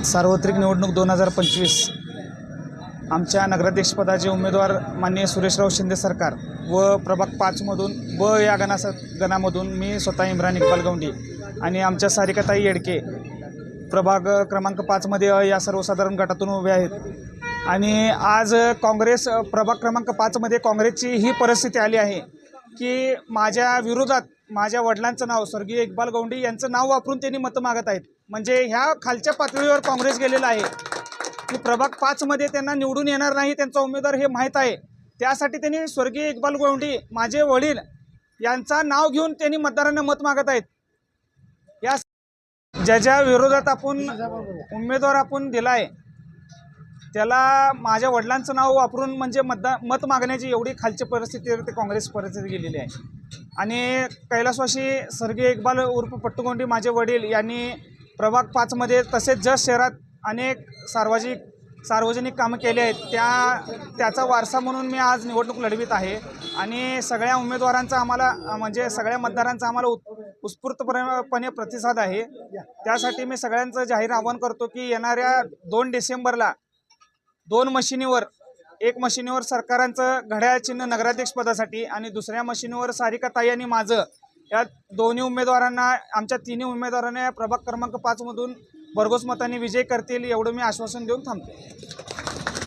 सार्वत्रिक निवडणूक 2025 आमच्या नगराध्यक्षपदाचे उमेदवार माननीय सुरेशराव शिंदे सरकार व प्रभाग 5 मधून ब या गणामधून मी स्वतः इम्रान इक्बाल गौंडी आणि आमच्या सारिकाताई येडके प्रभाग क्रमांक 5 मध्ये या सर्वसाधारण गटातून उभे आहेत। आणि आज काँग्रेस प्रभाग क्रमांक 5 मध्ये काँग्रेसची ही परिस्थिती आली आहे की माझ्या विरोधात माझ्या वडिलांचं नाव स्वर्गीय इक्बाल गौंडी यांचं नाव वापरून त्यांनी मतं मागत आहेत। म्हणजे ह्या खालच्या पातळीवर काँग्रेस गेलेला आहे की प्रभाग 5 मध्ये त्यांना निवडून येणार नाही, त्यांचा उमेदवार हे माहीत आहे, त्यासाठी त्यांनी स्वर्गीय इक्बाल गौंडी माझे वडील यांचा नाव घेऊन त्यांनी मतदारांना मत मागत आहेत। या ज्याच्या विरोधात आपण उमेदवार आपण दिला आहे त्याला माझ्या वडिलांचं नाव वापरून म्हणजे मत मागण्याची एवढी खालची परिस्थितीवर ते काँग्रेस परिस्थिती गेलेली आहे। आणि कैलासवासी स्वर्गीय इक्बाल उर्फ पट्टू गौंडी माझे वडील यांनी प्रभाग 5 मध्ये तसेच जत शहरात अनेक सार्वजनिक कामं केले आहेत। त्याचा वारसा म्हणून मी आज निवडणूक लढवित आहे आणि सगळ्या उमेदवारांचा आम्हाला म्हणजे सगळ्या मतदारांचा आम्हाला उत्स्फूर्तपणे प्रतिसाद आहे। त्यासाठी मी सगळ्यांचं जाहीर आवाहन करतो की येणाऱ्या 2 डिसेंबरला 2 मशिनीवर, एक मशिनीवर सरकारांचं घड्याळ चिन्ह नगराध्यक्षपदासाठी आणि दुसऱ्या मशिनीवर सारिकाताई आणि माझं या दोन्ही उमेदवारांना, आमच्या तिन्ही उमेदवारांना प्रभाग क्रमांक 5 मधून भरघोस मतांनी विजय करतील एवढं मी आश्वासन देऊन थांबतो।